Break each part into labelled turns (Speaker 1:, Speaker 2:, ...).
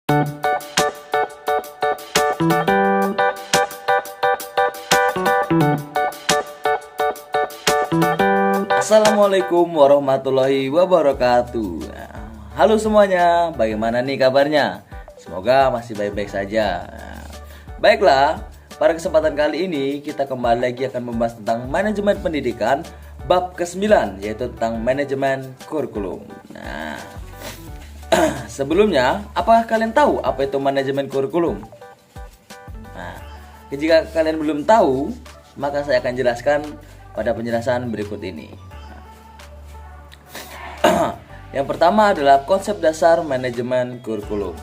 Speaker 1: Assalamualaikum warahmatullahi wabarakatuh. Halo semuanya, bagaimana nih kabarnya? Semoga masih baik-baik saja. Baiklah, pada kesempatan kali ini kita kembali lagi akan membahas tentang manajemen pendidikan bab ke-9, yaitu tentang manajemen kurikulum. Sebelumnya, apakah kalian tahu apa itu manajemen kurikulum? Jika kalian belum tahu, maka saya akan jelaskan pada penjelasan berikut ini. Yang pertama adalah konsep dasar manajemen kurikulum.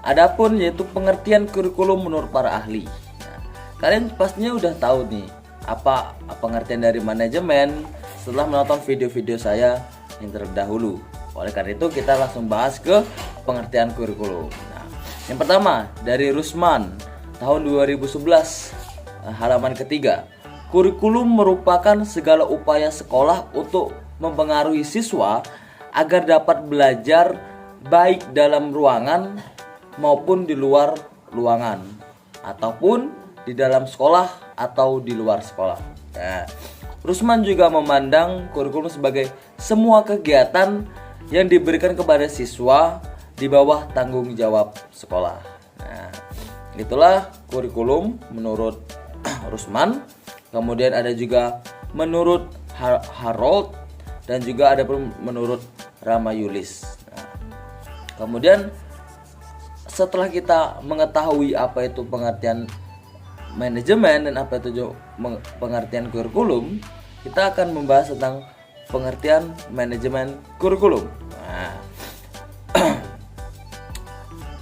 Speaker 1: Adapun yaitu pengertian kurikulum menurut para ahli. Kalian pastinya udah tahu nih apa pengertian dari manajemen setelah menonton video-video saya yang terdahulu. Oleh karena itu kita langsung bahas ke pengertian kurikulum. Yang pertama dari Rusman tahun 2011 halaman ketiga. Kurikulum merupakan segala upaya sekolah untuk mempengaruhi siswa agar dapat belajar baik dalam ruangan maupun di luar ruangan, ataupun di dalam sekolah atau di luar sekolah. Rusman juga memandang kurikulum sebagai semua kegiatan yang diberikan kepada siswa di bawah tanggung jawab sekolah. Itulah kurikulum menurut Rusman. Kemudian ada juga menurut Harold dan juga ada pun menurut Ramayulis. Kemudian setelah kita mengetahui apa itu pengertian manajemen dan apa itu pengertian kurikulum, kita akan membahas tentang pengertian manajemen kurikulum.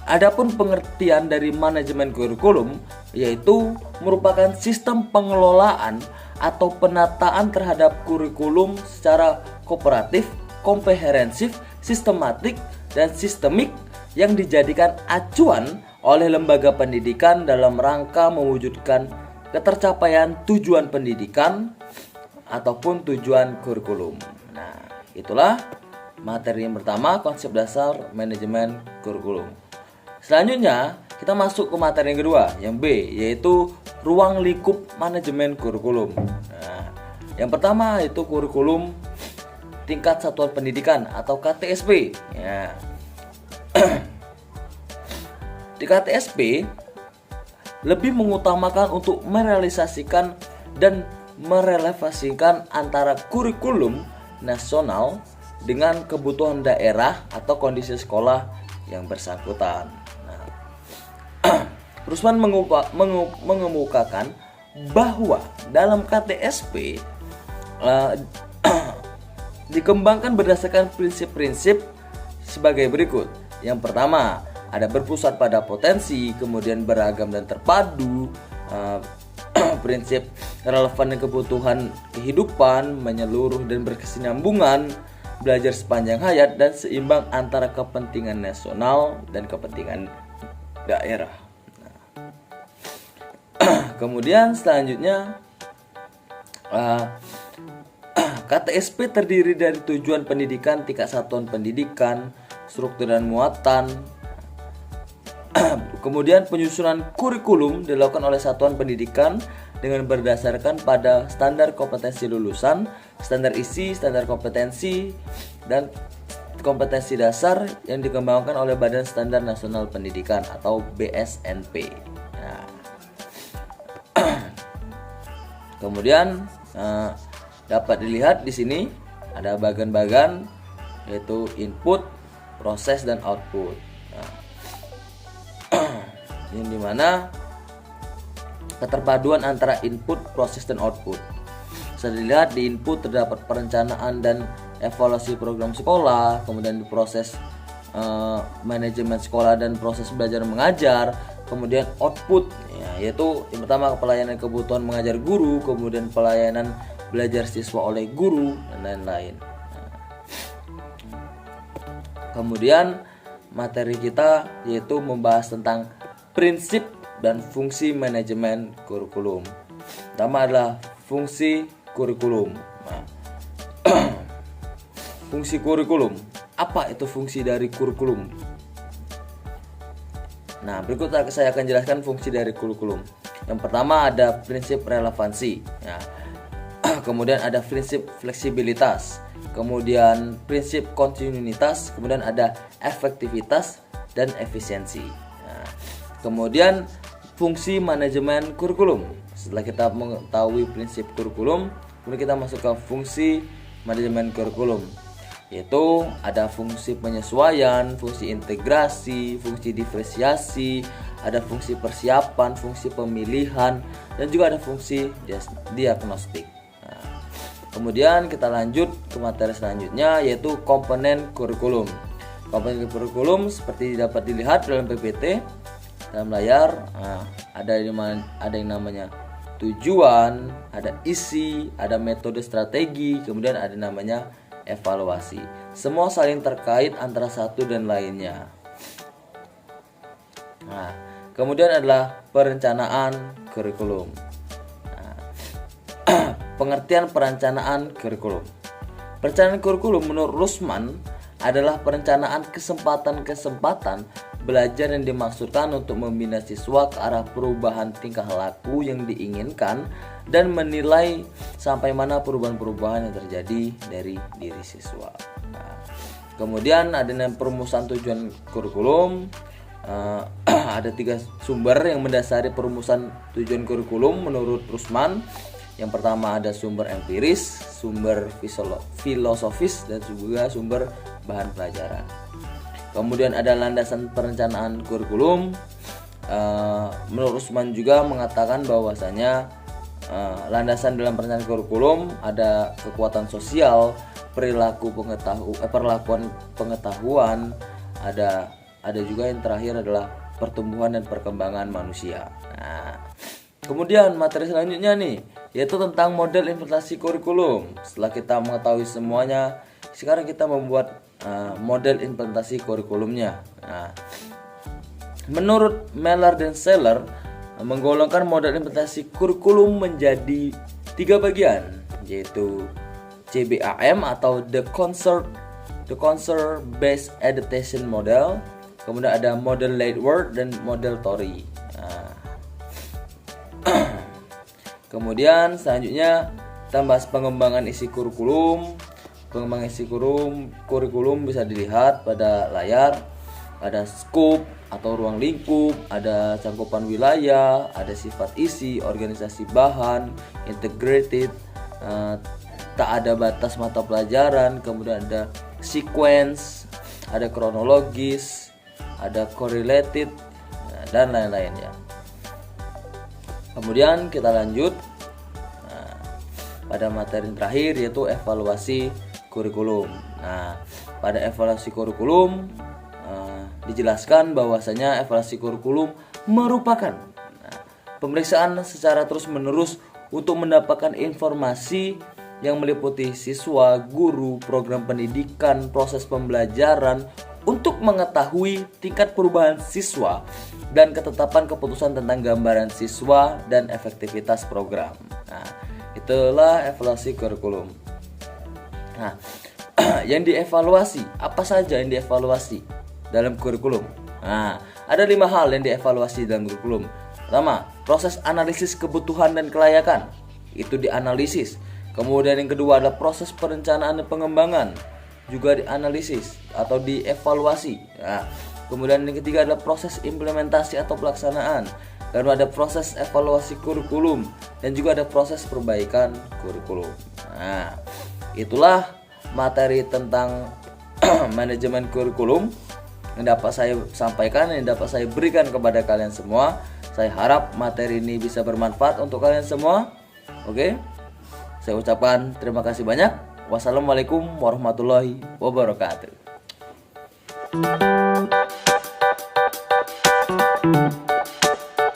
Speaker 1: Adapun pengertian dari manajemen kurikulum yaitu merupakan sistem pengelolaan atau penataan terhadap kurikulum secara kooperatif, komprehensif, sistematik, dan sistemik yang dijadikan acuan oleh lembaga pendidikan dalam rangka mewujudkan ketercapaian tujuan pendidikan ataupun tujuan kurikulum. Itulah materi yang pertama, konsep dasar manajemen kurikulum. Selanjutnya kita masuk ke materi yang kedua, yang B, yaitu ruang lingkup manajemen kurikulum. Yang pertama itu kurikulum tingkat satuan pendidikan atau KTSP. Di KTSP lebih mengutamakan untuk merealisasikan dan merelevasikan antara kurikulum nasional dengan kebutuhan daerah atau kondisi sekolah yang bersangkutan. Rusman mengemukakan bahwa dalam KTSP dikembangkan berdasarkan prinsip-prinsip sebagai berikut. Yang pertama, ada berpusat pada potensi, kemudian beragam dan terpadu, prinsip relevan dan kebutuhan kehidupan, menyeluruh dan berkesinambungan, belajar sepanjang hayat, dan seimbang antara kepentingan nasional dan kepentingan daerah. Kemudian selanjutnya KTSP terdiri dari tujuan pendidikan, tingkat satuan pendidikan, struktur dan muatan. Kemudian penyusunan kurikulum dilakukan oleh satuan pendidikan dengan berdasarkan pada standar kompetensi lulusan, standar isi, standar kompetensi, dan kompetensi dasar yang dikembangkan oleh Badan Standar Nasional Pendidikan atau BSNP. Kemudian dapat dilihat di sini ada bagian-bagian yaitu input, proses, dan output. Yang dimana keterpaduan antara input, proses, dan output. Bisa dilihat di input terdapat perencanaan dan evaluasi program sekolah, kemudian di proses manajemen sekolah dan proses belajar mengajar. Kemudian output yaitu yang pertama pelayanan kebutuhan mengajar guru, kemudian pelayanan belajar siswa oleh guru, dan lain-lain. Kemudian materi kita yaitu membahas tentang prinsip dan fungsi manajemen kurikulum. Pertama adalah fungsi kurikulum. Fungsi kurikulum. Apa itu fungsi dari kurikulum? Nah, berikut saya akan jelaskan fungsi dari kurikulum. Yang pertama ada prinsip relevansi, ya. Kemudian ada prinsip fleksibilitas, kemudian prinsip kontinuitas, kemudian ada efektivitas dan efisiensi. Nah, kemudian fungsi manajemen kurikulum. Setelah kita mengetahui prinsip kurikulum, kemudian kita masuk ke fungsi manajemen kurikulum, yaitu ada fungsi penyesuaian, fungsi integrasi, fungsi diferensiasi, ada fungsi persiapan, fungsi pemilihan, dan juga ada fungsi diagnostik. Nah, kemudian kita lanjut ke materi selanjutnya, yaitu komponen kurikulum. Komponen kurikulum seperti dapat dilihat dalam PPT dalam layar. Nah, ada yang namanya tujuan, ada isi, ada metode strategi, kemudian ada namanya evaluasi. Semua saling terkait antara satu dan lainnya. Nah, kemudian adalah perencanaan kurikulum. Nah, pengertian perencanaan kurikulum. Perencanaan kurikulum menurut Rusman adalah perencanaan kesempatan-kesempatan belajar yang dimaksudkan untuk membina siswa ke arah perubahan tingkah laku yang diinginkan dan menilai sampai mana perubahan-perubahan yang terjadi dari diri siswa. Nah, kemudian ada perumusan tujuan kurikulum. Ada 3 sumber yang mendasari perumusan tujuan kurikulum menurut Rusman. Yang pertama ada sumber empiris, sumber filosofis, dan juga sumber bahan pelajaran. Kemudian ada landasan perencanaan kurikulum. Menurut Rusman juga mengatakan bahwasanya landasan dalam perencanaan kurikulum ada kekuatan sosial, perlakuan pengetahuan, ada juga yang terakhir adalah pertumbuhan dan perkembangan manusia. Nah, kemudian materi selanjutnya nih, yaitu tentang model implementasi kurikulum. Setelah kita mengetahui semuanya, sekarang kita membuat model implementasi kurikulumnya. Nah, menurut Meller dan Seller menggolongkan model implementasi kurikulum menjadi 3 bagian, yaitu CBAM atau the concert based adaptation model, kemudian ada model Ledward dan model Torrey. Nah, kemudian selanjutnya kita bahas pengembangan isi kurikulum. Pengembangan isi kurikulum bisa dilihat pada layar. Ada scope atau ruang lingkup, ada cakupan wilayah, ada sifat isi, organisasi bahan, integrated, tak ada batas mata pelajaran, kemudian ada sequence, ada kronologis, ada correlated, dan lain-lainnya. Kemudian kita lanjut pada materi terakhir, yaitu evaluasi kurikulum. Nah, pada evaluasi kurikulum dijelaskan bahwasanya evaluasi kurikulum merupakan pemeriksaan secara terus-menerus untuk mendapatkan informasi yang meliputi siswa, guru, program pendidikan, proses pembelajaran untuk mengetahui tingkat perubahan siswa dan ketetapan keputusan tentang gambaran siswa dan efektivitas program. Nah, itulah evaluasi kurikulum. Nah, yang dievaluasi, apa saja yang dievaluasi dalam kurikulum? Nah, ada 5 hal yang dievaluasi dalam kurikulum. Pertama, proses analisis kebutuhan dan kelayakan, itu dianalisis. Kemudian yang kedua adalah proses perencanaan dan pengembangan, juga dianalisis atau dievaluasi. Nah, kemudian yang ketiga adalah proses implementasi atau pelaksanaan. Lalu ada proses evaluasi kurikulum dan juga ada proses perbaikan kurikulum. Nah, itulah materi tentang manajemen kurikulum yang dapat saya sampaikan, yang dapat saya berikan kepada kalian semua. Saya harap materi ini bisa bermanfaat untuk kalian semua. Oke, saya ucapkan terima kasih banyak. Wassalamualaikum warahmatullahi wabarakatuh.